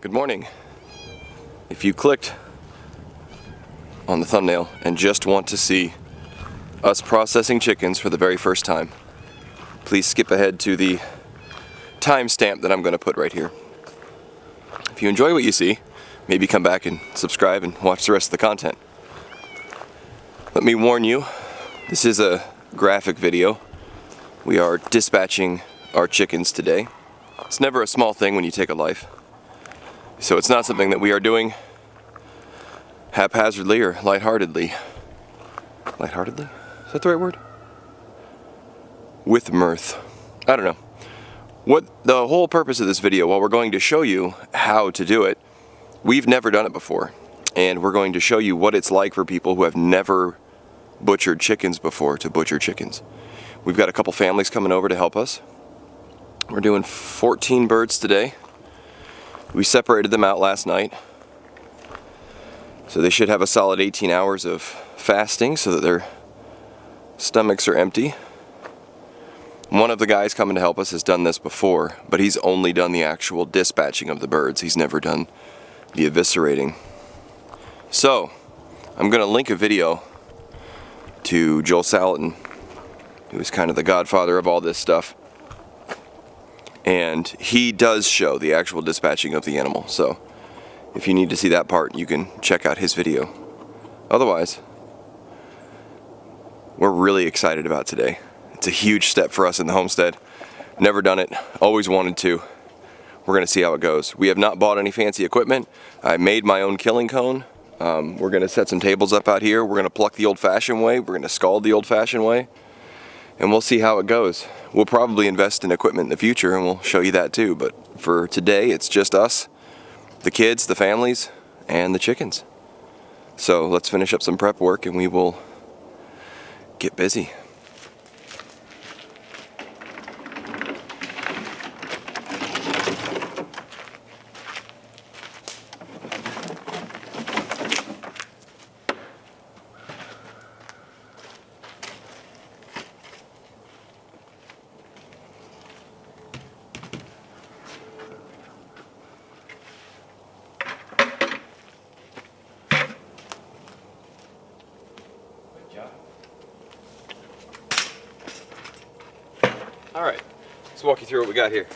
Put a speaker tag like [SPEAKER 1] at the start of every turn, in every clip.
[SPEAKER 1] Good morning. If you clicked on the thumbnail and just want to see us processing chickens for the very first time, please skip ahead to the timestamp that I'm going to put right here. If you enjoy what you see, maybe come back and subscribe and watch the rest of the content. Let me warn you, this is a graphic video. We are dispatching our chickens today. It's never a small thing when you take a life. So it's not something that we are doing haphazardly or lightheartedly. Lightheartedly? Is that the right word? With mirth. I don't know. What the whole purpose of this video, while we're going to show you how to do it, we've never done it before. And we're going to show you what it's like for people who have never butchered chickens before to butcher chickens. We've got a couple families coming over to help us. We're doing 14 birds today. We separated them out last night. So they should have a solid 18 hours of fasting so that their stomachs are empty. One of the guys coming to help us has done this before, but he's only done the actual dispatching of the birds. He's never done the eviscerating. So, I'm going to link a video to Joel Salatin, who is kind of the godfather of all this stuff. And he does show the actual dispatching of the animal. So, if you need to see that part, you can check out his video. Otherwise, we're really excited about today. It's a huge step for us in the homestead. Never done it, always wanted to. We're gonna see how it goes. We have not bought any fancy equipment. I made my own killing cone. We're gonna set some tables up out here. We're gonna pluck the old-fashioned way. We're gonna scald the old-fashioned way. And we'll see how it goes. We'll probably invest in equipment in the future and we'll show you that too. But for today, it's just us, the kids, the families, and the chickens. So let's finish up some prep work and we will get busy. Alright, let's walk you through what we got here.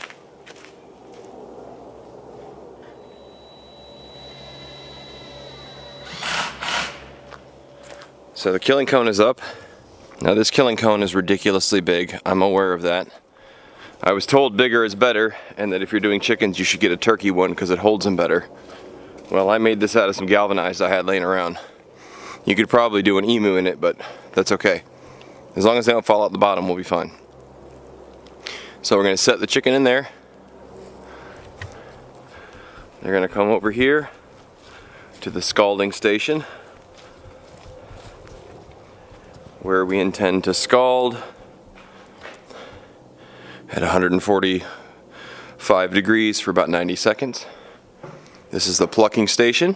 [SPEAKER 1] So the killing cone is up. Now this killing cone is ridiculously big. I'm aware of that. I was told bigger is better and that if you're doing chickens you should get a turkey one because it holds them better. Well, I made this out of some galvanized I had laying around. You could probably do an emu in it, but that's okay. As long as they don't fall out the bottom, we'll be fine. So we're going to set the chicken in there. They're going to come over here to the scalding station where we intend to scald at 145 degrees for about 90 seconds. This is the plucking station.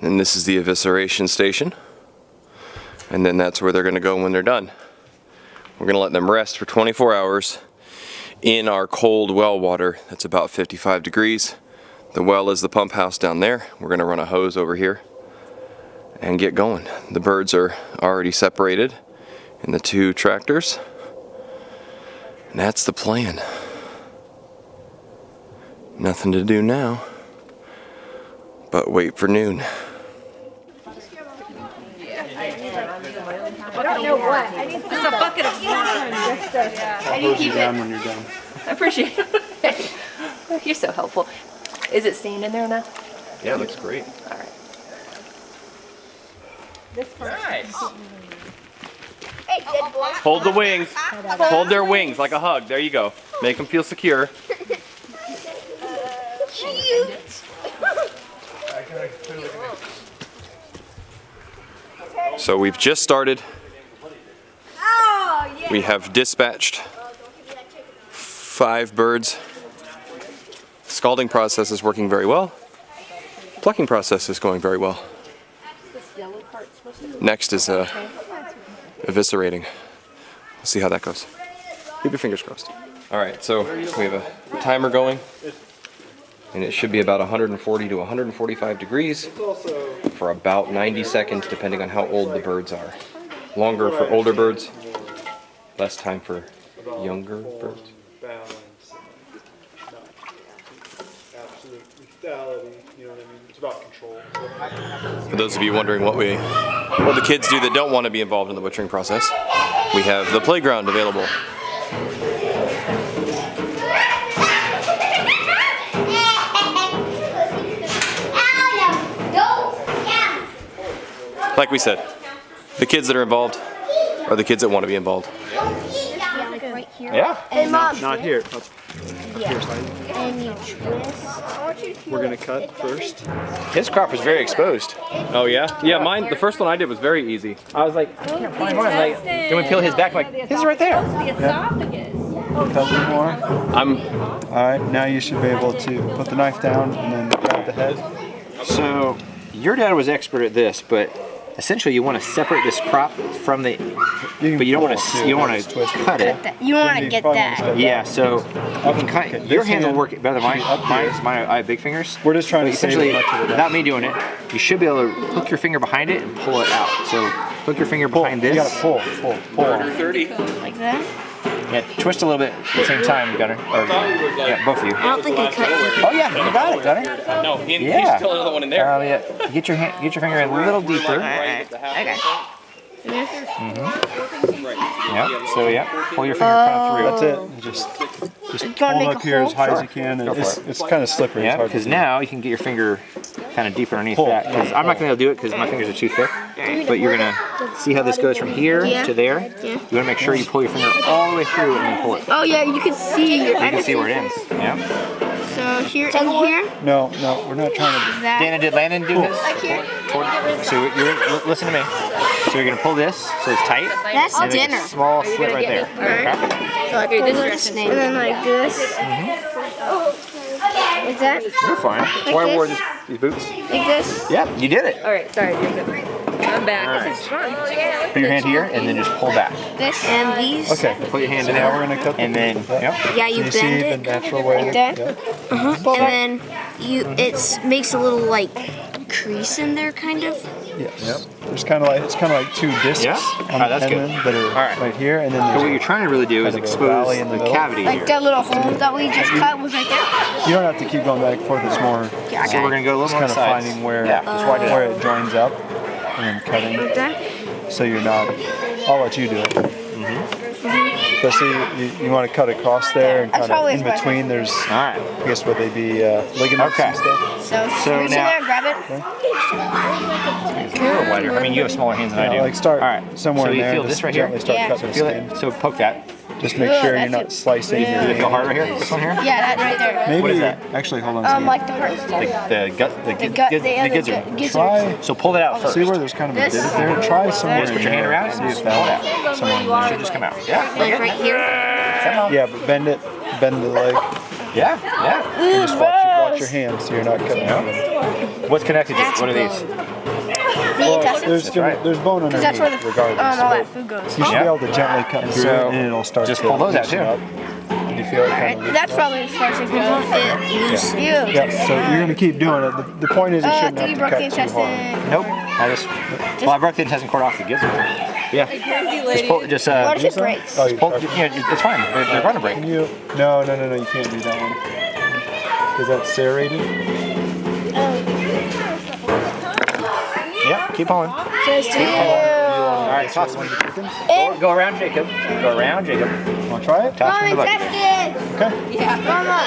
[SPEAKER 1] And this is the evisceration station. And then that's where they're going to go when they're done. We're going to let them rest for 24 hours in our cold well water. That's about 55 degrees. The well is the pump house down there. We're going to run a hose over here and get going. The birds are already separated in the two tractors. And that's the plan. Nothing to do now but wait for noon.
[SPEAKER 2] I don't know what. It's a bucket of water.
[SPEAKER 3] I'll hose you down when you're done.
[SPEAKER 2] I appreciate it. You're so helpful. Is it staying in there now?
[SPEAKER 1] Yeah, it looks great.
[SPEAKER 2] All right.
[SPEAKER 4] Nice.
[SPEAKER 1] Hold the wings. Hold their wings like a hug. There you go. Make them feel secure. So we've just started. We have dispatched 5 birds. Scalding process is working very well. Plucking process is going very well. Next is eviscerating. We'll see how that goes. Keep your fingers crossed. All right, so we have a timer going. And it should be about 140 to 145 degrees for about 90 seconds, depending on how old the birds are. Longer for older birds, less time for younger birds.
[SPEAKER 3] Balance and not absolute lethality, you know what I mean? It's about control.
[SPEAKER 1] For those of you wondering what the kids do that don't want to be involved in the butchering process, we have the playground available. Like we said, the kids that are involved are the kids that want to be involved.
[SPEAKER 4] Yeah.
[SPEAKER 2] And Mom,
[SPEAKER 3] Not here.
[SPEAKER 2] and you twist.
[SPEAKER 3] We're gonna cut first.
[SPEAKER 4] His crop was very exposed.
[SPEAKER 1] Oh yeah? Yeah, mine, the first one I did was very easy.
[SPEAKER 4] I was like, I can't find mine. Like, then we peel his back, like, his is right there.
[SPEAKER 3] Couple more.
[SPEAKER 1] I'm
[SPEAKER 3] All right, now you should be able to put the knife down and then grab the head.
[SPEAKER 4] So, your dad was expert at this, but essentially you want to separate this crop from the, but you don't want to cut it.
[SPEAKER 2] You want to get that.
[SPEAKER 4] Yeah, so you can cut. Your hands will work better than mine. I have big fingers.
[SPEAKER 3] We're just trying to save
[SPEAKER 4] essentially,
[SPEAKER 3] as much of it.
[SPEAKER 4] without me doing it, you should be able to hook your finger behind it and pull it out. So hook your finger behind this.
[SPEAKER 3] You gotta pull.
[SPEAKER 1] Murder 30.
[SPEAKER 2] Like that?
[SPEAKER 4] Yeah, twist a little bit at the same time, Gunner. Or, yeah, both of you.
[SPEAKER 2] I don't think I cut it.
[SPEAKER 4] Oh yeah, you got it, Gunner.
[SPEAKER 1] No, he's
[SPEAKER 4] Yeah.
[SPEAKER 1] still another one in there.
[SPEAKER 4] Yeah. Get your finger in a little deeper.
[SPEAKER 2] Okay.
[SPEAKER 4] Yeah. So yeah, pull your finger kind of through.
[SPEAKER 3] That's it. Just
[SPEAKER 2] You
[SPEAKER 3] pull
[SPEAKER 2] wanna
[SPEAKER 3] it
[SPEAKER 2] make
[SPEAKER 3] up
[SPEAKER 2] a
[SPEAKER 3] here as
[SPEAKER 2] hole?
[SPEAKER 3] high as you can. And
[SPEAKER 4] Go for
[SPEAKER 3] it's kind of slippery.
[SPEAKER 4] Yeah,
[SPEAKER 3] It's hard to
[SPEAKER 4] because
[SPEAKER 3] do.
[SPEAKER 4] now you can get your finger kind of deeper underneath
[SPEAKER 3] Pull.
[SPEAKER 4] that. Because I'm not going to be able to do it because my fingers are too thick. But you're going to see how this goes from here to there. You want to make sure you pull your finger all the way through and then pull it.
[SPEAKER 2] Oh yeah, you can see.
[SPEAKER 4] You can see where it ends. Yeah.
[SPEAKER 2] So here and here.
[SPEAKER 3] No, we're not trying to.
[SPEAKER 2] That.
[SPEAKER 4] Dana, did Landon do this? So listen to me. So you're going to pull this so it's tight.
[SPEAKER 2] That's
[SPEAKER 4] And then
[SPEAKER 2] dinner.
[SPEAKER 4] a small slit right there.
[SPEAKER 2] So I pull this, and then like this. Like that.
[SPEAKER 4] You're fine. That's why I wore these boots.
[SPEAKER 2] Like this.
[SPEAKER 4] Yeah, you did it.
[SPEAKER 5] All right, sorry, Jacob. I'm back. This is fun.
[SPEAKER 4] Put your hand here and then just pull back.
[SPEAKER 2] This and these.
[SPEAKER 3] Okay.
[SPEAKER 4] Put your hand
[SPEAKER 3] So
[SPEAKER 4] in
[SPEAKER 3] now
[SPEAKER 4] there.
[SPEAKER 3] we're gonna cut.
[SPEAKER 4] And then, yep.
[SPEAKER 2] Yeah, you
[SPEAKER 3] Can you see
[SPEAKER 2] bend
[SPEAKER 3] the
[SPEAKER 2] it
[SPEAKER 3] natural way?
[SPEAKER 2] like that.
[SPEAKER 3] Yeah.
[SPEAKER 2] And then it makes a little like crease in there, kind of.
[SPEAKER 3] Yes. Yep. It's kind of like two discs
[SPEAKER 4] Yeah?
[SPEAKER 3] on
[SPEAKER 4] Alright, that's
[SPEAKER 3] the
[SPEAKER 4] good.
[SPEAKER 3] end that are
[SPEAKER 4] Alright.
[SPEAKER 3] right here, and then
[SPEAKER 4] So what
[SPEAKER 3] there's
[SPEAKER 4] you're trying to really do is
[SPEAKER 3] kind of a
[SPEAKER 4] expose
[SPEAKER 3] valley in the
[SPEAKER 4] the
[SPEAKER 3] middle.
[SPEAKER 4] cavity
[SPEAKER 2] Like
[SPEAKER 4] here.
[SPEAKER 2] that little hole that we just cut was right there.
[SPEAKER 3] you don't have to keep going back and forth. It's more
[SPEAKER 2] Yeah, I
[SPEAKER 4] So
[SPEAKER 2] got
[SPEAKER 4] we're
[SPEAKER 2] it.
[SPEAKER 4] going to go a little
[SPEAKER 3] just
[SPEAKER 4] more on
[SPEAKER 3] kind
[SPEAKER 4] the
[SPEAKER 3] of
[SPEAKER 4] sides.
[SPEAKER 3] finding where
[SPEAKER 4] Yeah, just widen it
[SPEAKER 3] where
[SPEAKER 4] out.
[SPEAKER 3] it joins up, and then cutting.
[SPEAKER 2] Like that.
[SPEAKER 3] So you're not. I'll let you do it. But see, you want to cut across there and
[SPEAKER 2] That's
[SPEAKER 3] kind of
[SPEAKER 2] probably
[SPEAKER 3] in
[SPEAKER 2] what I
[SPEAKER 3] between. There's,
[SPEAKER 4] All right.
[SPEAKER 3] I guess, what they be ligaments
[SPEAKER 4] Okay.
[SPEAKER 3] and stuff.
[SPEAKER 2] So reach in
[SPEAKER 4] now-
[SPEAKER 2] there, grab it.
[SPEAKER 4] A little wider. I mean, you have smaller hands than I do.
[SPEAKER 3] Like start
[SPEAKER 4] All right.
[SPEAKER 3] somewhere
[SPEAKER 4] so
[SPEAKER 3] in
[SPEAKER 4] you
[SPEAKER 3] there.
[SPEAKER 4] feel
[SPEAKER 3] and
[SPEAKER 4] this
[SPEAKER 3] just
[SPEAKER 4] right here?
[SPEAKER 3] gently start
[SPEAKER 2] Yeah.
[SPEAKER 3] cutting the
[SPEAKER 4] Feel
[SPEAKER 3] skin.
[SPEAKER 4] it? So poke that.
[SPEAKER 3] Just make
[SPEAKER 2] Ugh,
[SPEAKER 3] sure you're
[SPEAKER 2] that's
[SPEAKER 3] not
[SPEAKER 2] it.
[SPEAKER 3] slicing.
[SPEAKER 2] Yeah.
[SPEAKER 4] Does it feel hard right here? This one here?
[SPEAKER 2] Yeah, that right there.
[SPEAKER 3] Maybe
[SPEAKER 4] What is that?
[SPEAKER 3] actually, hold on. A second.
[SPEAKER 2] Like the part.
[SPEAKER 4] The gut, the gizzard.
[SPEAKER 2] gizzard.
[SPEAKER 3] Try.
[SPEAKER 4] So pull that out first.
[SPEAKER 3] See where there's kind of a
[SPEAKER 2] This?
[SPEAKER 3] divot there? Try somewhere.
[SPEAKER 4] Just put your
[SPEAKER 3] in
[SPEAKER 4] hand
[SPEAKER 3] there.
[SPEAKER 4] around it
[SPEAKER 3] See
[SPEAKER 4] and
[SPEAKER 3] if
[SPEAKER 4] just pull it
[SPEAKER 3] that.
[SPEAKER 4] out.
[SPEAKER 3] Somewhere in
[SPEAKER 4] Should
[SPEAKER 3] there.
[SPEAKER 4] just come out. Yeah.
[SPEAKER 2] Like right here.
[SPEAKER 3] Yeah, but bend it. Bend the leg.
[SPEAKER 4] Yeah.
[SPEAKER 3] And just watch your hands so you're not cutting out.
[SPEAKER 4] What's connected to it?
[SPEAKER 2] That's
[SPEAKER 4] What are these?
[SPEAKER 2] The intestines.
[SPEAKER 3] There's bone underneath.
[SPEAKER 2] That's where the
[SPEAKER 3] regardless.
[SPEAKER 2] all
[SPEAKER 3] but
[SPEAKER 2] that food goes.
[SPEAKER 3] you should
[SPEAKER 4] Yeah.
[SPEAKER 3] be able to gently cut through
[SPEAKER 4] So,
[SPEAKER 3] it, and it'll start
[SPEAKER 4] just
[SPEAKER 3] to
[SPEAKER 4] pull those out,
[SPEAKER 3] loosen
[SPEAKER 4] too.
[SPEAKER 3] up. And you feel it kind
[SPEAKER 2] Alright,
[SPEAKER 3] of
[SPEAKER 2] that's probably as far as it goes.
[SPEAKER 3] Yeah, so you're gonna keep doing it. The point is you shouldn't
[SPEAKER 2] Did
[SPEAKER 3] have
[SPEAKER 2] you
[SPEAKER 3] to
[SPEAKER 2] broke the
[SPEAKER 3] cut too hard.
[SPEAKER 2] intestine?
[SPEAKER 4] Nope. I broke the intestine cord off the gizzard. Yeah. Just pull. Just
[SPEAKER 2] What if it breaks?
[SPEAKER 3] Oh, you
[SPEAKER 4] pull.
[SPEAKER 3] tried.
[SPEAKER 4] Yeah, it's fine. They're gonna break.
[SPEAKER 3] Can you? No, you can't do that one. Is that serrated?
[SPEAKER 4] Yeah. Keep pulling.
[SPEAKER 2] Just do.
[SPEAKER 4] All right. Toss them. Go around Jacob. Go around Jacob.
[SPEAKER 3] Want to try it?
[SPEAKER 4] Toss
[SPEAKER 2] Mom,
[SPEAKER 4] him in the bucket.
[SPEAKER 2] intestines!
[SPEAKER 3] Okay.
[SPEAKER 2] Mama!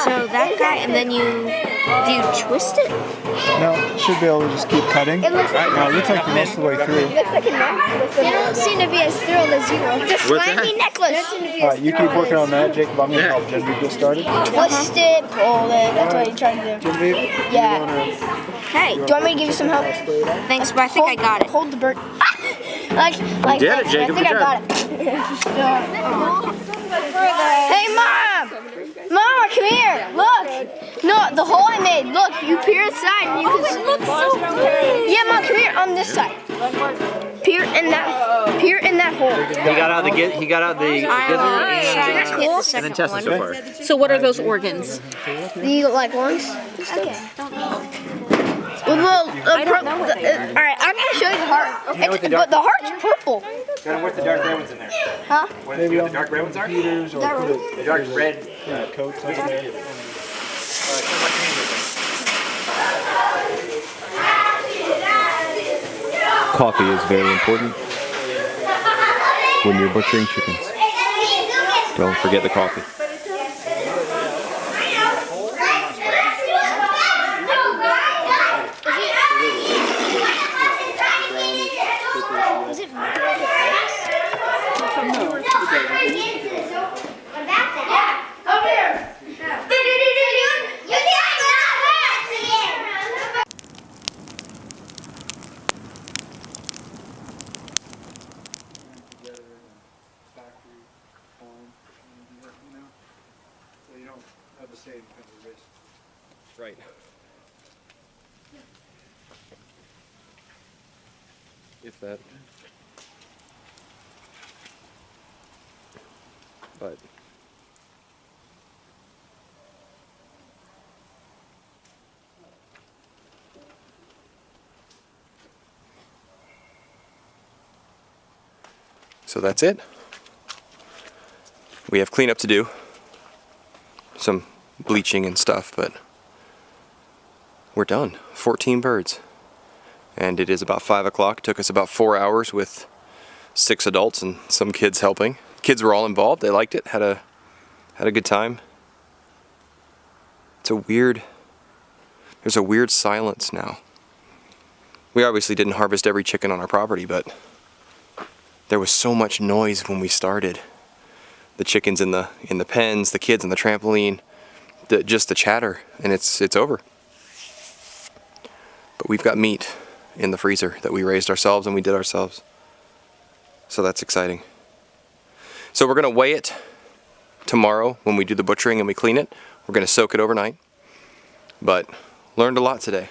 [SPEAKER 2] So that guy, and then do you twist it?
[SPEAKER 3] No, should be able to just keep cutting.
[SPEAKER 2] It looks like
[SPEAKER 3] Now it looks like most of the way through.
[SPEAKER 2] looks like a necklace. They don't seem to be as thrilled as you are. It's a
[SPEAKER 4] What's
[SPEAKER 2] slimy necklace.
[SPEAKER 3] All right, you keep working on that, Jacob. I'm gonna help Genevieve get started.
[SPEAKER 2] Twist it, pull it. That's what you try to do.
[SPEAKER 3] Genevieve,
[SPEAKER 2] Yeah. Hey, do you want me to give you some help? Thanks, but I think I got it. Hold the bird. like
[SPEAKER 4] did it,
[SPEAKER 2] this.
[SPEAKER 4] Jacob.
[SPEAKER 2] I think
[SPEAKER 4] Good
[SPEAKER 2] I got it. Hey, Mom! Mama, come here. Look. No, the hole I made. Look, you peer inside and you can see. Yeah, Mom, come here on this side. peer in that hole.
[SPEAKER 4] He got out the gizzard and then intestines so far.
[SPEAKER 5] So what are those organs?
[SPEAKER 2] The like lungs. Okay. Well, alright, I'm gonna show you the heart. But the heart's purple.
[SPEAKER 4] Got him with the dark red ones in there.
[SPEAKER 2] Huh?
[SPEAKER 3] Maybe
[SPEAKER 4] the dark red ones are?
[SPEAKER 3] Peters or put a
[SPEAKER 4] The dark red.
[SPEAKER 3] coats on there.
[SPEAKER 1] Coffee is very important when you're butchering chickens. Don't forget the coffee. Right. If that. But. So that's it. We have cleanup to do. Some bleaching and stuff, but we're done. 14 birds. And it is about 5 o'clock. Took us about 4 hours with 6 adults and some kids helping. Kids were all involved. They liked it. Had a good time. There's a weird silence now. We obviously didn't harvest every chicken on our property, but there was so much noise when we started. The chickens in the pens, the kids on the trampoline, just the chatter, and it's over. But we've got meat in the freezer that we raised ourselves and we did ourselves. So that's exciting. So we're gonna weigh it tomorrow when we do the butchering and we clean it. We're gonna soak it overnight. But learned a lot today.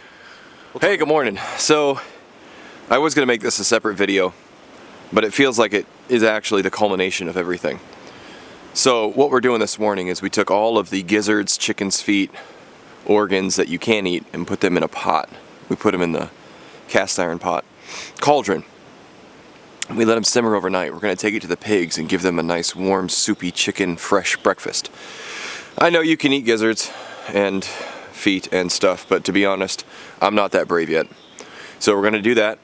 [SPEAKER 1] Hey, good morning. So I was gonna make this a separate video, but it feels like it is actually the culmination of everything. So what we're doing this morning is we took all of the gizzards, chicken's feet, organs that you can eat and put them in a pot. We put them in the cast iron pot, cauldron. We let them simmer overnight. We're going to take it to the pigs and give them a nice warm soupy chicken fresh breakfast. I know you can eat gizzards and feet and stuff, but to be honest, I'm not that brave yet. So we're going to do that.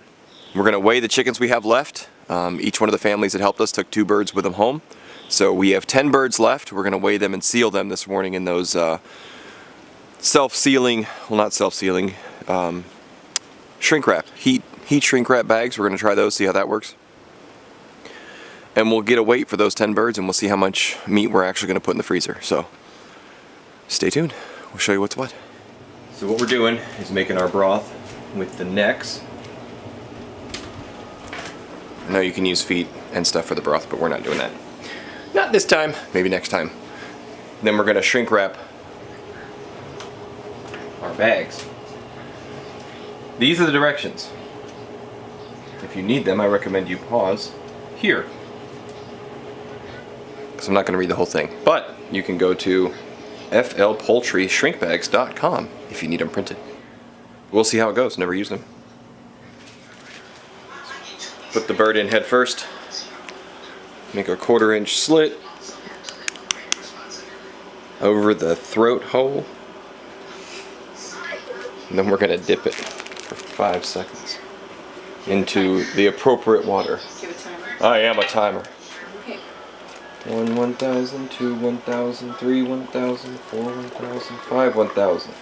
[SPEAKER 1] We're going to weigh the chickens we have left. Each one of the families that helped us took 2 birds with them home. So we have 10 birds left. We're going to weigh them and seal them this morning in those self-sealing, well, not self-sealing, shrink wrap, heat shrink wrap bags. We're going to try those, see how that works. And we'll get a weight for those 10 birds and we'll see how much meat we're actually going to put in the freezer. So stay tuned. We'll show you what's what. So what we're doing is making our broth with the necks. I know you can use feet and stuff for the broth, but we're not doing that. Not this time, maybe next time. Then we're going to shrink wrap our bags. These are the directions. If you need them, I recommend you pause here. Because I'm not going to read the whole thing. But you can go to flpoultryshrinkbags.com if you need them printed. We'll see how it goes. Never used them. Put the bird in head first. Make a 1/4 inch slit over the throat hole. And then we're going to dip it for 5 seconds into the appropriate water. I am a timer. 1, 1,000, 2, 1,000, 3, 1,000, 4, 1,000, 5, 1,000.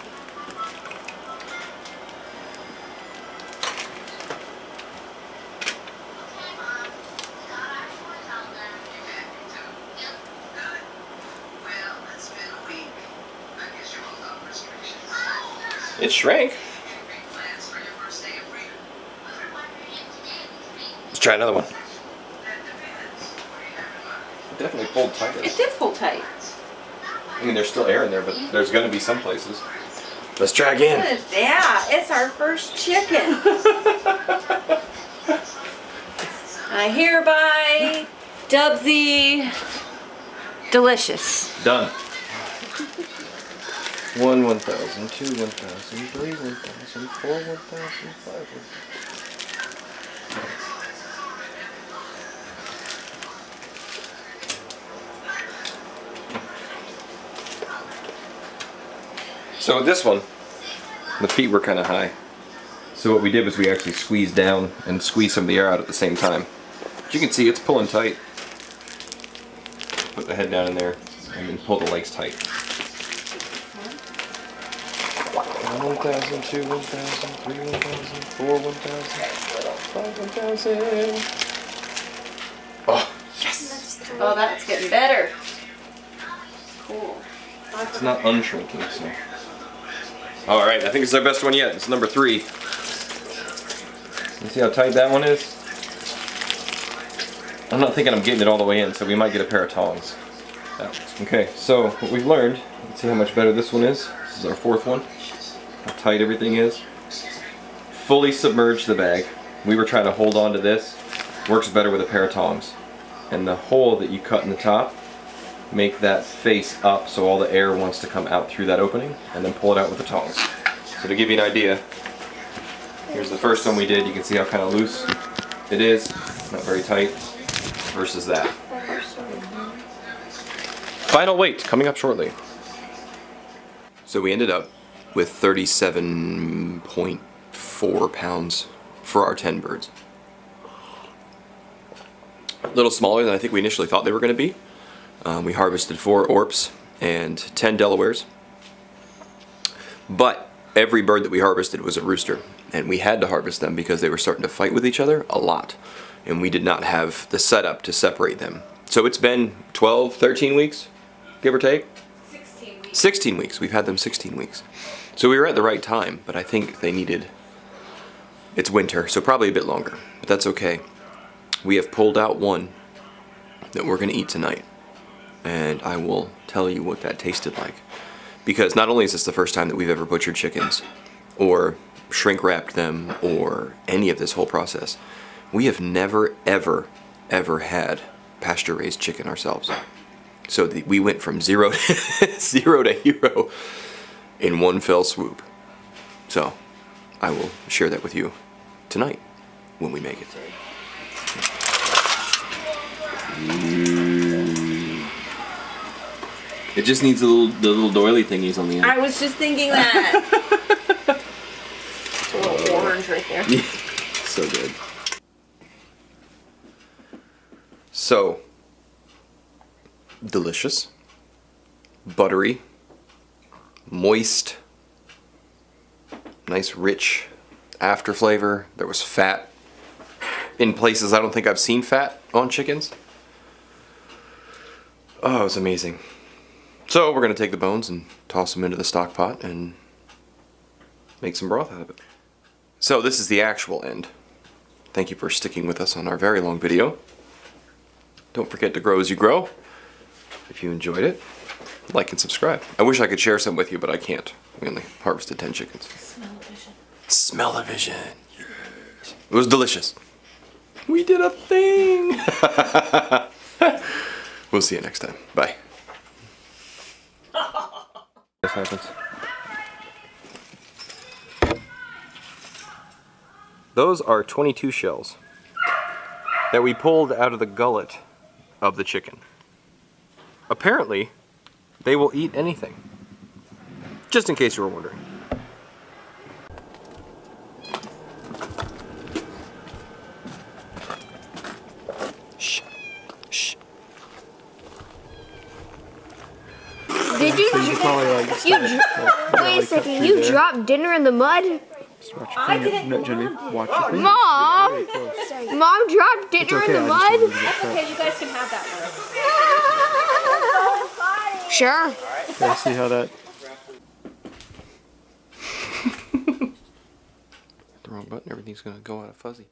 [SPEAKER 1] It shrank. Let's try another one. It definitely pulled tighter.
[SPEAKER 5] It did pull tight.
[SPEAKER 1] I mean, there's still air in there, but there's going to be some places. Let's try again.
[SPEAKER 5] What is that? It's our first chicken. I hereby dub thee delicious.
[SPEAKER 1] Done. 1, 1,000, 2, 1,000, 3, 1,000, 4, 1,000, 5, 1,000. So with this one, the feet were kind of high. So what we did was we actually squeezed down and squeezed some of the air out at the same time. But you can see it's pulling tight. Put the head down in there and then pull the legs tight. 1,000, 2, 1,000, 3, 1,000, 4, 1,000, 5, 1,000. Oh, yes!
[SPEAKER 5] Oh, that's getting better. Cool.
[SPEAKER 1] It's not unshrinking, so. Alright, I think it's our best one yet. It's number 3. You see how tight that one is? I'm not thinking I'm getting it all the way in, so we might get a pair of tongs. Okay, so what we've learned, let's see how much better this one is. This is our 4th one. How tight everything is. Fully submerge the bag. We were trying to hold on to this. Works better with a pair of tongs. And the hole that you cut in the top, make that face up so all the air wants to come out through that opening, and then pull it out with the tongs. So to give you an idea, here's the first one we did. You can see how kind of loose it is, not very tight, versus that. Final weight coming up shortly. So we ended up with 37.4 pounds for our 10 birds. A little smaller than I think we initially thought they were going to be. We harvested 4 Orps and 10 Delawares. But every bird that we harvested was a rooster, and we had to harvest them because they were starting to fight with each other a lot, and we did not have the setup to separate them. So it's been 12, 13 weeks, give or take?
[SPEAKER 5] 16 weeks.
[SPEAKER 1] 16 weeks. We've had them 16 weeks. So we were at the right time, but I think they needed... It's winter, so probably a bit longer, but that's okay. We have pulled out one that we're going to eat tonight, and I will tell you what that tasted like. Because not only is this the first time that we've ever butchered chickens, or shrink wrapped them, or any of this whole process, we have never, ever, ever had pasture raised chicken ourselves. So we went from zero to hero in one fell swoop. So I will share that with you tonight when we make it. It just needs the little doily thingies on the end.
[SPEAKER 5] I was just thinking that. It's a little orange right there.
[SPEAKER 1] So good. So delicious, buttery, moist, nice rich after flavor. There was fat in places I don't think I've seen fat on chickens. Oh, it was amazing. So we're going to take the bones and toss them into the stock pot and make some broth out of it. So this is the actual end. Thank you for sticking with us on our very long video. Don't forget to grow as you grow. If you enjoyed it, like and subscribe. I wish I could share some with you, but I can't. We only harvested 10 chickens.
[SPEAKER 5] Smell-o-vision.
[SPEAKER 1] Smell-o-vision. Yes. It was delicious. We did a thing. We'll see you next time. Bye. This happens. Those are 22 shells that we pulled out of the gullet of the chicken. Apparently, they will eat anything. Just in case you were wondering. Shh. Shh.
[SPEAKER 2] Did you? Wait a second. You dropped dinner in the mud?
[SPEAKER 5] I didn't.
[SPEAKER 3] Watch your finger.
[SPEAKER 2] Mom! Mom dropped dinner in the mud?
[SPEAKER 5] That's okay, you guys can have that one.
[SPEAKER 2] Sure.
[SPEAKER 3] Yeah, see how that...
[SPEAKER 1] The wrong button, everything's gonna go out of fuzzy.